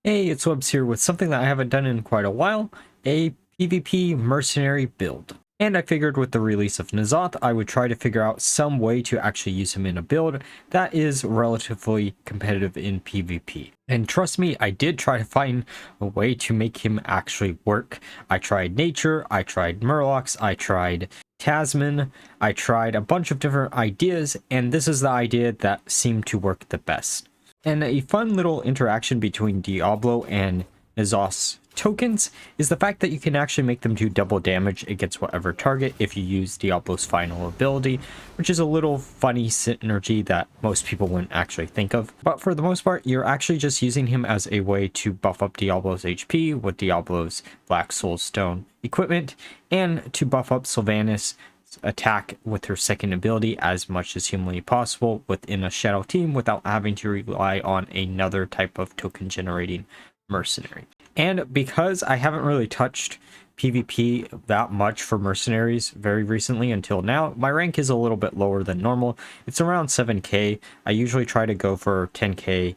Hey, it's Webs here with something that I haven't done in quite a while, a PvP mercenary build. And I figured with the release of Nzoth, I would try to figure out some way to actually use him in a build that is relatively competitive in PvP. And trust me, I did try to find a way to make him actually work. I tried Nature, I tried Murlocs, I tried Tasman, I tried a bunch of different ideas, and this is the idea that seemed to work the best. And a fun little interaction between Diablo and Nzoth's tokens is the fact that you can actually make them do double damage against whatever target if you use Diablo's final ability, which is a little funny synergy that most people wouldn't actually think of. But for the most part, you're actually just using him as a way to buff up Diablo's HP with Diablo's Black Soul Stone equipment, and to buff up Sylvanas' attack with her second ability as much as humanly possible within a shadow team without having to rely on another type of token generating mercenary. And because I haven't really touched PvP that much for mercenaries very recently until now, my rank is a little bit lower than normal. It's around 7k. I usually try to go for 10k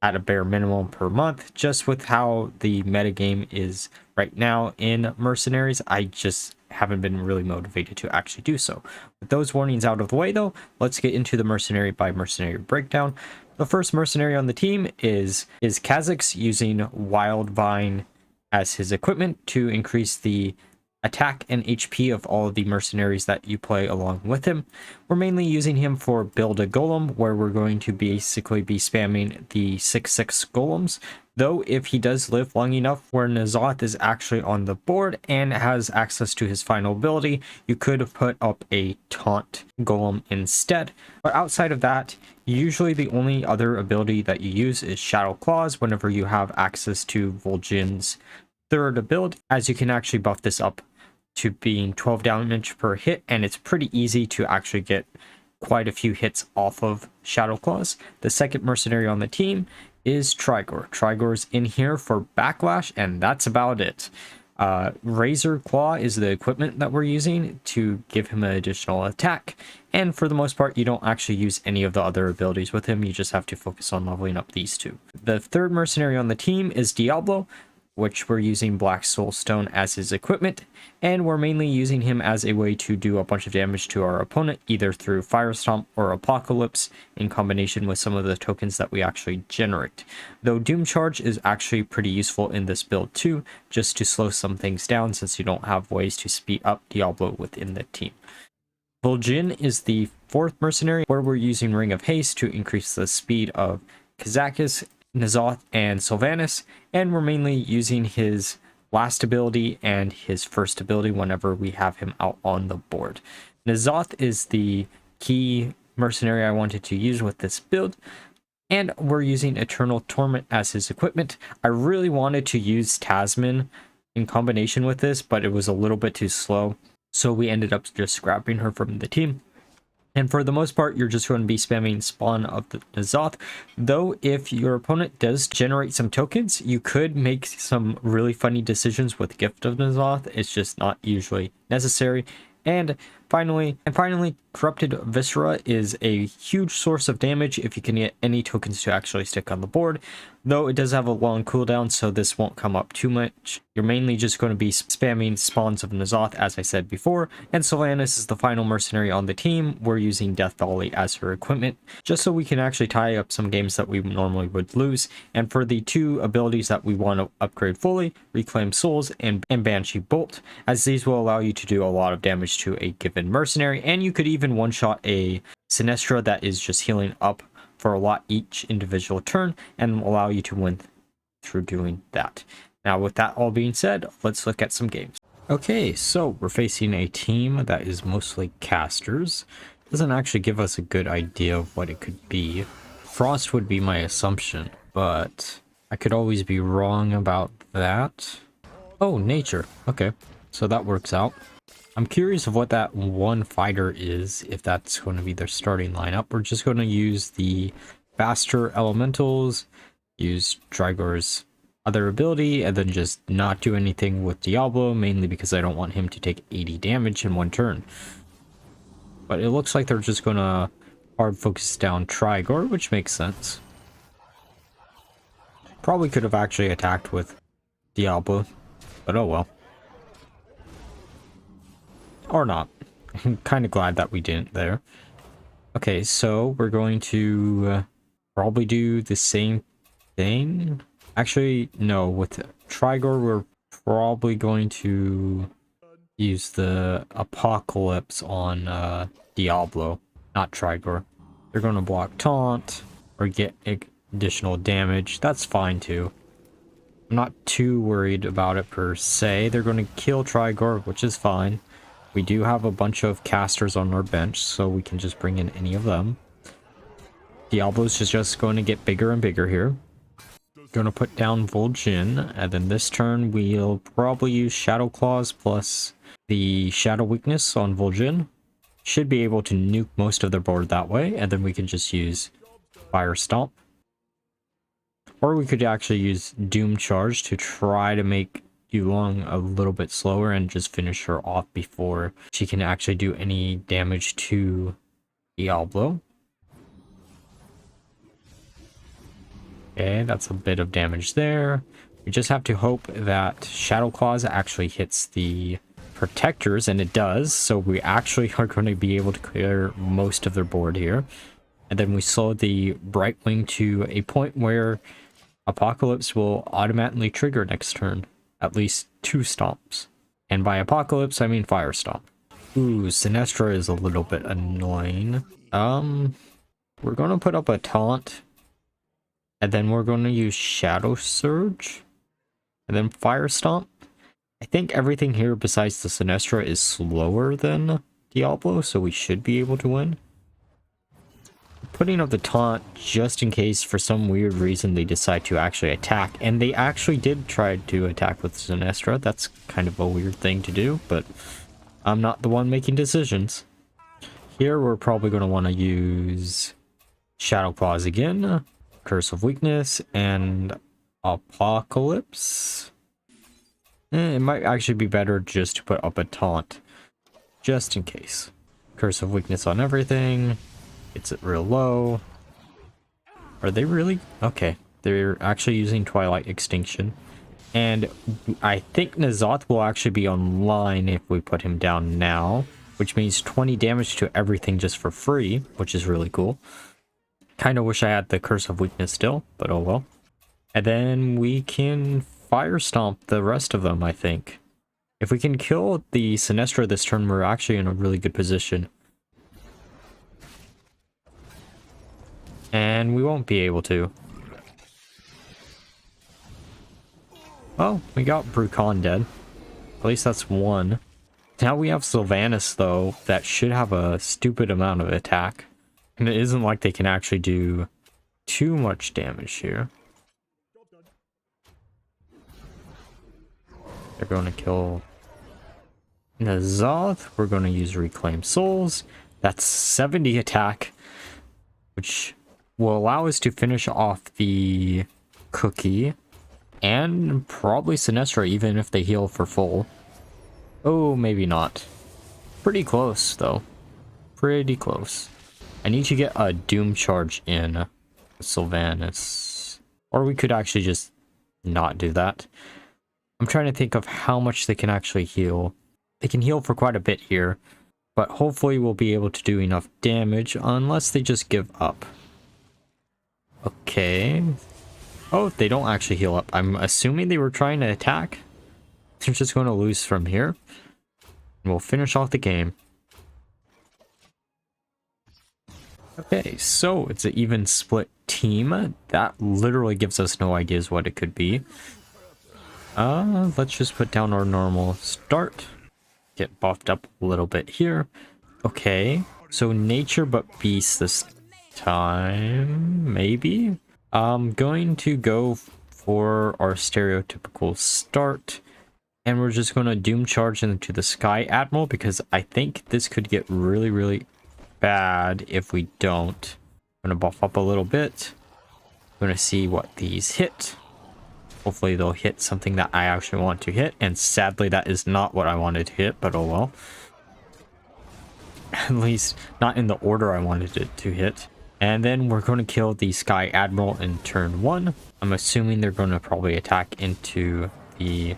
at a bare minimum per month. Just with how the metagame is right now in mercenaries, I just haven't been really motivated to actually do so. With those warnings out of the way though, let's get into the mercenary by mercenary breakdown. The first mercenary on the team is Kazakus, using Wild Vine as his equipment to increase the attack and HP of all of the mercenaries that you play along with him. We're mainly using him for build a golem, where we're going to basically be spamming the 6/6 golems. Though if he does live long enough where Nzoth is actually on the board and has access to his final ability, you could put up a taunt golem instead. But outside of that, usually the only other ability that you use is Shadow Claws whenever you have access to Vol'jin's third ability, as you can actually buff this up to being 12 damage per hit, and it's pretty easy to actually get quite a few hits off of Shadow Claws. The second mercenary on the team is Trigore. Trigore's in here for backlash, and that's about it. Razor Claw is the equipment that we're using to give him an additional attack, and for the most part you don't actually use any of the other abilities with him. You just have to focus on leveling up these two. The third mercenary on the team is Diablo, which we're using Black Soul Stone as his equipment, and we're mainly using him as a way to do a bunch of damage to our opponent, either through Fire Stomp or Apocalypse, in combination with some of the tokens that we actually generate. Though Doom Charge is actually pretty useful in this build too, just to slow some things down since you don't have ways to speed up Diablo within the team. Vol'jin is the fourth mercenary, where we're using Ring of Haste to increase the speed of kazakus, Nzoth, and Sylvanas, and we're mainly using his last ability and his first ability whenever we have him out on the board. Nzoth is the key mercenary I wanted to use with this build, and we're using Eternal Torment as his equipment. I really wanted to use Tasman in combination with this, but it was a little bit too slow, so we ended up just scrapping her from the team. And for the most part, you're just going to be spamming Spawn of the Nzoth. Though if your opponent does generate some tokens, you could make some really funny decisions with Gift of Nzoth. It's just not usually necessary. And finally, Corrupted Viscera is a huge source of damage if you can get any tokens to actually stick on the board. Though it does have a long cooldown, so this won't come up too much. You're mainly just going to be spamming Spawns of Nzoth, as I said before. And Sylvanas is the final mercenary on the team. We're using Death Volley as her equipment, just so we can actually tie up some games that we normally would lose. And for the two abilities that we want to upgrade fully, Reclaim Souls and Banshee Bolt, as these will allow you to do a lot of damage to a given mercenary, and you could even one-shot a Sinestra that is just healing up for a lot each individual turn, and allow you to win through doing that. Now, with that all being said, let's look at some games. Okay, so we're facing a team that is mostly casters. Doesn't actually give us a good idea of what it could be. Frost would be my assumption, but I could always be wrong about that. Oh, Nature. Okay, so that works out. I'm curious of what that one fighter is, if that's going to be their starting lineup. We're just going to use the faster elementals, use Trigore's other ability, and then just not do anything with Diablo, mainly because I don't want him to take 80 damage in one turn. But it looks like they're just going to hard focus down Trigore, which makes sense. Probably could have actually attacked with Diablo, but oh well. Or not. I'm kind of glad that we didn't there. Okay, so we're going to probably do the same thing. Actually, no, with Trigore, we're probably going to use the Apocalypse on Diablo, not Trigore. They're going to block taunt or get additional damage. That's fine too. I'm not too worried about it per se. They're going to kill Trigore, which is fine. We do have a bunch of casters on our bench, so we can just bring in any of them. Diablo's just going to get bigger and bigger here. Going to put down Vol'jin, and then this turn we'll probably use Shadow Claws plus the Shadow Weakness on Vol'jin. Should be able to nuke most of their board that way, and then we can just use Fire Stomp. Or we could actually use Doom Charge to try to make Yulong a little bit slower and just finish her off before she can actually do any damage to Diablo. Okay, that's a bit of damage there. We just have to hope that Shadow Claws actually hits the protectors, and it does, so we actually are going to be able to clear most of their board here. And then we slow the Brightwing to a point where Apocalypse will automatically trigger next turn. At least 2 stomps. And by Apocalypse, I mean Fire Stomp. Ooh, Sinestra is a little bit annoying. We're going to put up a taunt. And then we're going to use Shadow Surge. And then Fire Stomp. I think everything here besides the Sinestra is slower than Diablo, so we should be able to win. Putting up the taunt just in case for some weird reason they decide to actually attack, and they actually did try to attack with Sinestra. That's kind of a weird thing to do, but I'm not the one making decisions. Here we're probably going to want to use Shadow Claws again, Curse of Weakness, and Apocalypse. It might actually be better just to put up a taunt, just in case. Curse of Weakness on everything. It's it real low. Are they really? Okay. They're actually using Twilight Extinction. And I think Nzoth will actually be online if we put him down now. Which means 20 damage to everything just for free. Which is really cool. Kind of wish I had the Curse of Weakness still. But oh well. And then we can Fire Stomp the rest of them, I think. If we can kill the Sinestra this turn, we're actually in a really good position. And we won't be able to. Oh, we got Brucon dead. At least that's one. Now we have Sylvanas, though, that should have a stupid amount of attack. And it isn't like they can actually do too much damage here. They're going to kill Nzoth. We're going to use Reclaim Souls. That's 70 attack, which will allow us to finish off the cookie and probably Sinestra even if they heal for full. Oh, maybe not. Pretty close though. Pretty close. I need to get a Doom Charge in Sylvanas. Or we could actually just not do that. I'm trying to think of how much they can actually heal. They can heal for quite a bit here, but hopefully we'll be able to do enough damage unless they just give up. Okay. Oh, they don't actually heal up. I'm assuming they were trying to attack. They're just going to lose from here. And we'll finish off the game. Okay, so it's an even split team. That literally gives us no ideas what it could be. Let's just put down our normal start. Get buffed up a little bit here. Okay, so nature but beast this time, maybe? I'm going to go for our stereotypical start, and we're just going to Doom Charge into the Sky Admiral because I think this could get really, really bad if we don't. I'm going to buff up a little bit. I'm going to see what these hit. Hopefully they'll hit something that I actually want to hit, and sadly that is not what I wanted to hit, but oh well. At least not in the order I wanted it to hit. And then we're going to kill the Sky Admiral in turn 1. I'm assuming they're going to probably attack into the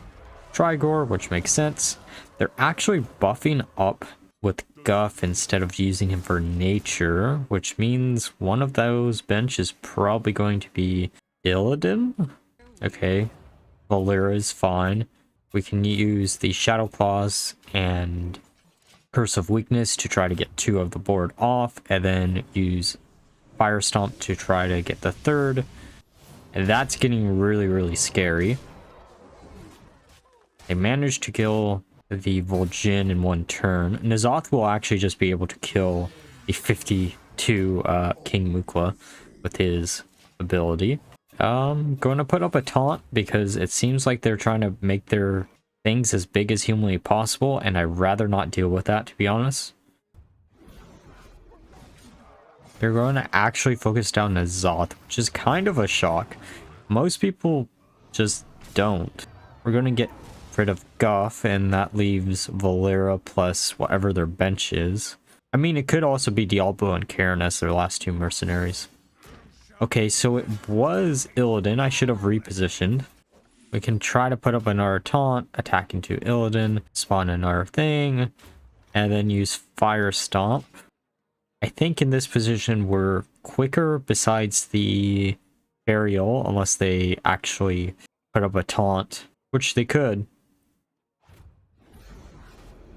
Trigore, which makes sense. They're actually buffing up with Guff instead of using him for nature, which means one of those bench is probably going to be Illidan. Okay, Valera is fine. We can use the Shadow Claws and Curse of Weakness to try to get 2 of the board off, and then use Fire Stomp to try to get the 3rd. And that's getting really scary. They managed to kill the Vol'jin in 1 turn. Nzoth will actually just be able to kill the 52 King Mukla with his ability. Going to put up a taunt because it seems like they're trying to make their things as big as humanly possible, and I'd rather not deal with that, to be honest. They're going to actually focus down Nzoth, which is kind of a shock. Most people just don't. We're going to get rid of Guff, and that leaves Valera plus whatever their bench is. I mean, it could also be Diablo and Karen as their last 2 mercenaries. Okay, so it was Illidan. I should have repositioned. We can try to put up another taunt, attack into Illidan, spawn another thing, and then use Fire Stomp. I think in this position we're quicker besides the burial, unless they actually put up a taunt, which they could.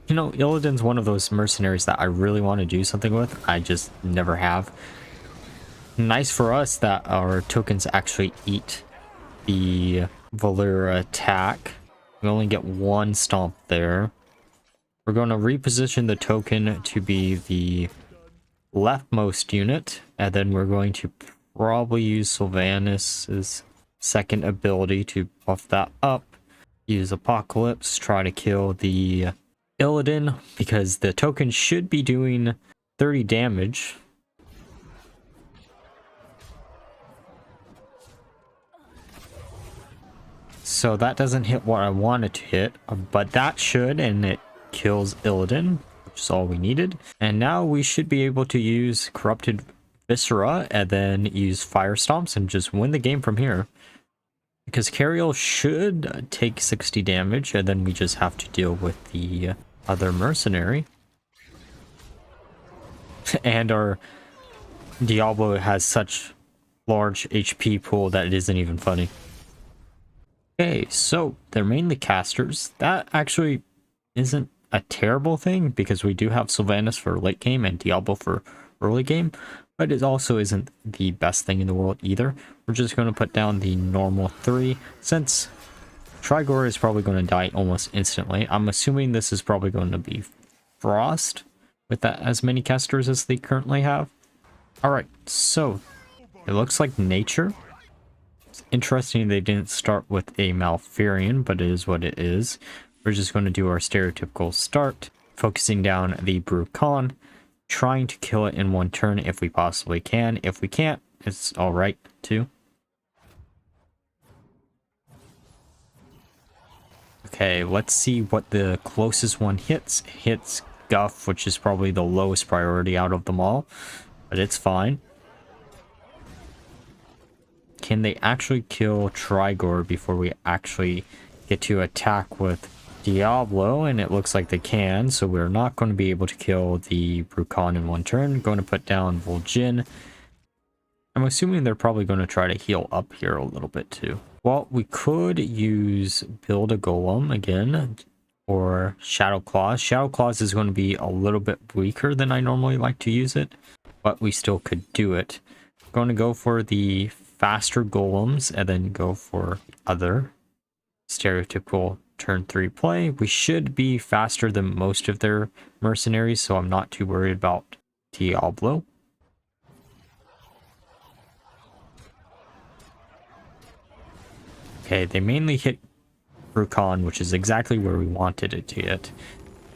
You know, Illidan's one of those mercenaries that I really want to do something with. I just never have. Nice for us that our tokens actually eat the Valera attack. We only get 1 stomp there. We're going to reposition the token to be the leftmost unit, and then we're going to probably use Sylvanas' 2nd ability to buff that up. Use Apocalypse, try to kill the Illidan, because the token should be doing 30 damage. So that doesn't hit what I wanted to hit, but that should, and it kills Illidan, which is all we needed. And now we should be able to use Corrupted Viscera and then use Fire Stomps and just win the game from here. Because Cariel should take 60 damage, and then we just have to deal with the other mercenary. And our Diablo has such large HP pool that it isn't even funny. Okay, so they're mainly casters. That actually isn't a terrible thing because we do have Sylvanas for late game and Diablo for early game, but it also isn't the best thing in the world either. We're just going to put down the normal 3 since Trigore is probably going to die almost instantly. I'm assuming this is probably going to be Frost with that as many casters as they currently have. Alright, so it looks like nature. It's interesting they didn't start with a Malfurion, but it is what it is. We're just going to do our stereotypical start, focusing down the Brucon, trying to kill it in 1 turn if we possibly can. If we can't, it's alright too. Okay, let's see what the closest one hits. Hits Guff, which is probably the lowest priority out of them all, but it's fine. Can they actually kill Trigore before we actually get to attack with Diablo? And it looks like they can, so we're not going to be able to kill the Brucon in 1 turn. Going to put down Vol'jin. I'm assuming they're probably going to try to heal up here a little bit too. Well, we could use Build a Golem again, or Shadow Claws. Shadow Claws is going to be a little bit weaker than I normally like to use it, but we still could do it. Going to go for the faster golems and then go for other stereotypical turn 3 play. We should be faster than most of their mercenaries, so I'm not too worried about Diablo. Okay, they mainly hit Brucon, which is exactly where we wanted it to hit.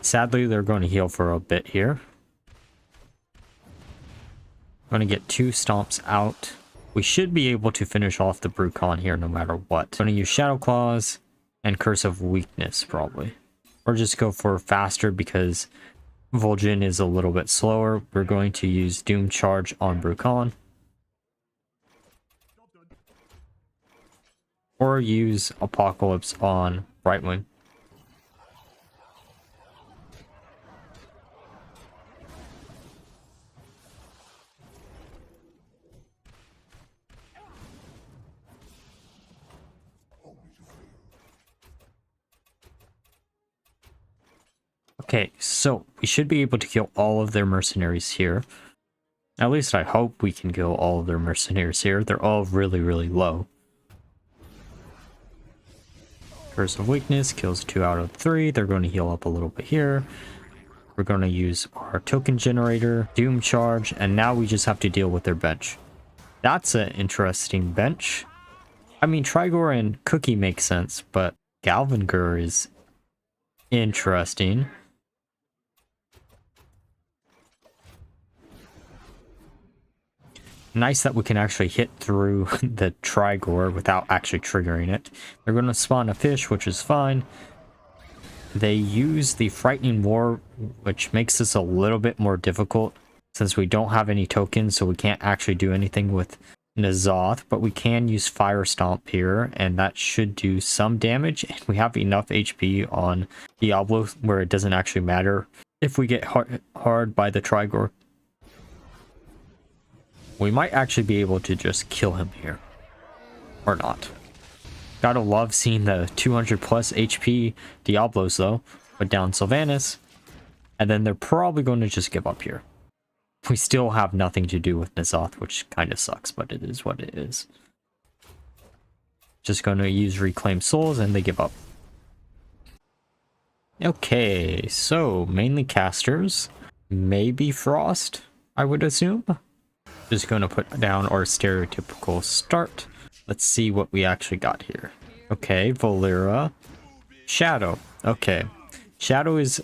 Sadly, they're going to heal for a bit here. Going to get 2 stomps out. We should be able to finish off the Brucon here no matter what. Going to use Shadow Claws and Curse of Weakness probably. Or just go for faster because Vol'jin is a little bit slower. We're going to use Doom Charge on Brucon. Or use Apocalypse on Brightwing. Okay, so we should be able to kill all of their mercenaries here. At least I hope we can kill all of their mercenaries here. They're all really, really low. Curse of Weakness kills 2 out of 3. They're going to heal up a little bit here. We're going to use our token generator, Doom Charge, and now we just have to deal with their bench. That's an interesting bench. I mean, Trigore and Cookie make sense, but Galvangur is interesting. Nice that we can actually hit through the Trigore without actually triggering it. They're going to spawn a fish, which is fine. They use the Frightening War, which makes this a little bit more difficult since we don't have any tokens, so we can't actually do anything with Nzoth, but we can use Fire Stomp here, and that should do some damage. And we have enough HP on Diablo where it doesn't actually matter if we get hard by the Trigore. We might actually be able to just kill him here. Or not. Gotta love seeing the 200 plus HP Diablos though. Put down Sylvanas. And then they're probably going to just give up here. We still have nothing to do with Nzoth, which kind of sucks, but it is what it is. Just going to use Reclaim Souls and they give up. Okay, so mainly casters. Maybe Frost, I would assume. Just going to put down our stereotypical start. Let's see what we actually got here. Okay, Vol'jin. Shadow. Okay. Shadow is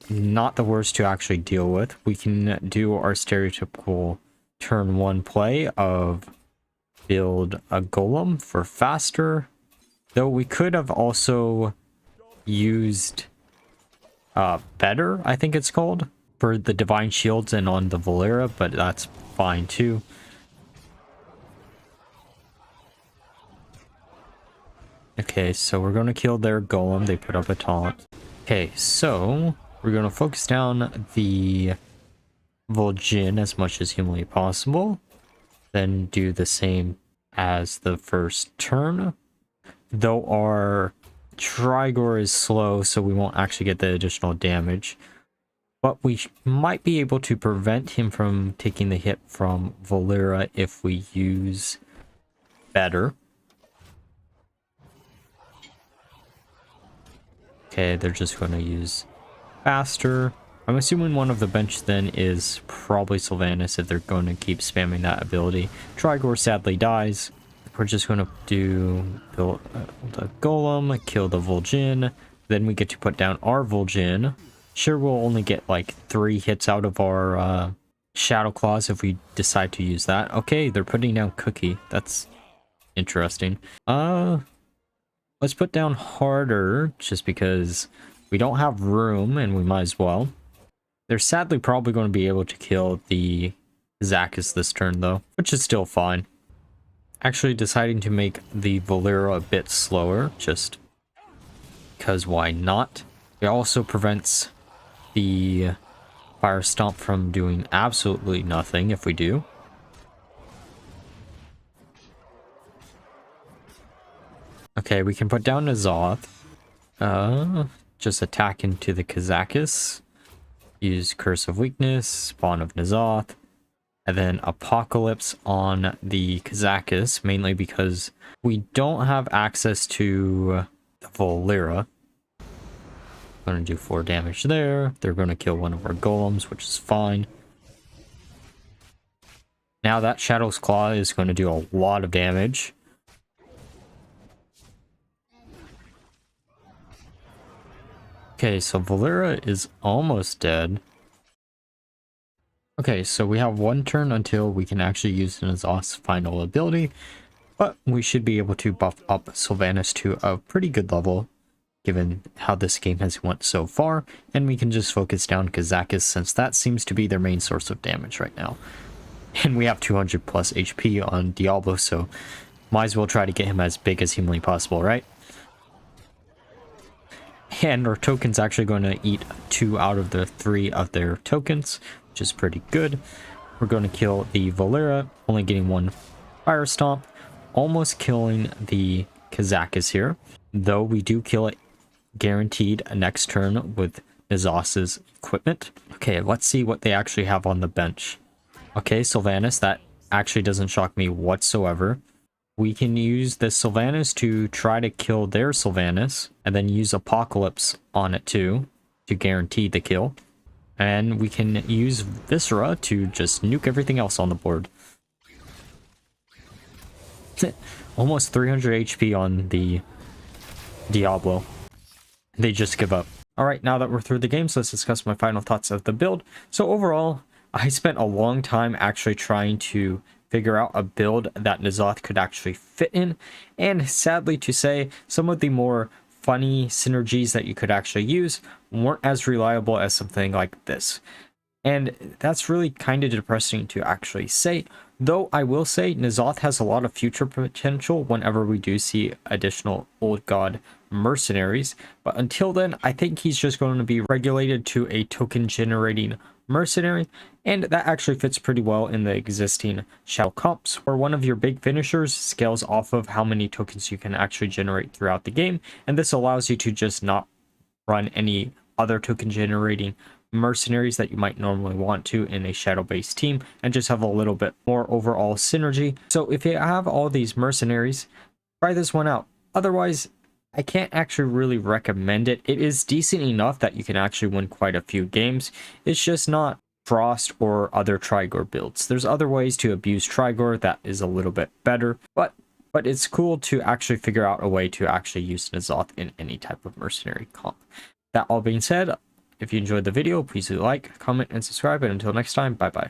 not the worst to actually deal with. We can do our stereotypical turn 1 play of build a golem for faster. Though we could have also used better, I think it's called, for the divine shields and on the Vol'jin, but that's fine too. Okay, so we're going to kill their golem. They put up a taunt. Okay, so we're going to focus down the Vol'jin as much as humanly possible. Then do the same as the first turn. Though our Trigore is slow, so we won't actually get the additional damage. But we might be able to prevent him from taking the hit from Vol'jin if we use better. Okay, they're just going to use faster. I'm assuming one of the bench then is probably Sylvanas if they're going to keep spamming that ability. Trigore sadly dies. We're just going to build the golem, kill the Vol'jin. Then we get to put down our Vol'jin. Sure, we'll only get like 3 hits out of our Shadow Claws if we decide to use that. Okay, they're putting down Cookie. That's interesting. Let's put down harder just because we don't have room and we might as well. They're sadly probably going to be able to kill the kazakus this turn though, which is still fine. Actually deciding to make the Vol'jin a bit slower just because why not? It also prevents the Fire Stomp from doing absolutely nothing if we do. Okay, we can put down Nzoth. Just attack into the kazakus. Use Curse of Weakness, Spawn of Nzoth. And then Apocalypse on the kazakus, mainly because we don't have access to the Vol'jin. Going to do 4 damage there. They're going to kill one of our golems, which is fine. Now that Shadow's Claw is going to do a lot of damage. Okay, so Vol'jin is almost dead. Okay, so we have 1 turn until we can actually use Nzoth's final ability, but we should be able to buff up Sylvanas to a pretty good level, given how this game has went so far, and we can just focus down Kazakus since that seems to be their main source of damage right now. And we have 200 plus HP on Diablo, so might as well try to get him as big as humanly possible, right? And our token's actually going to eat 2 out of the 3 of their tokens, which is pretty good. We're going to kill the Valera, only getting 1 Fire Stomp, almost killing the Kazakus here, though we do kill it guaranteed next turn with Nzoth's equipment. Okay, let's see what they actually have on the bench. Okay, Sylvanas, that actually doesn't shock me whatsoever. We can use the Sylvanas to try to kill their Sylvanas, and then use Apocalypse on it too, to guarantee the kill. And we can use Viscera to just nuke everything else on the board. Almost 300 HP on the Diablo. They just give up. Alright, now that we're through the games, let's discuss my final thoughts of the build. So overall, I spent a long time actually trying to figure out a build that Nzoth could actually fit in, and sadly to say, some of the more funny synergies that you could actually use weren't as reliable as something like this. And that's really kind of depressing to actually say, though I will say Nzoth has a lot of future potential whenever we do see additional Old God mercenaries, but until then I think he's just going to be regulated to a token generating mercenary, and that actually fits pretty well in the existing shadow comps, where one of your big finishers scales off of how many tokens you can actually generate throughout the game, and this allows you to just not run any other token generating mercenaries that you might normally want to in a shadow based team, and just have a little bit more overall synergy. So if you have all these mercenaries, try this one out. Otherwise, I can't actually really recommend it. It is decent enough that you can actually win quite a few games. It's just not Frost or other Trigore builds. There's other ways to abuse Trigore that is a little bit better, but it's cool to actually figure out a way to actually use Nzoth in any type of mercenary comp. That all being said, if you enjoyed the video, please do like, comment, and subscribe, and until next time, bye bye.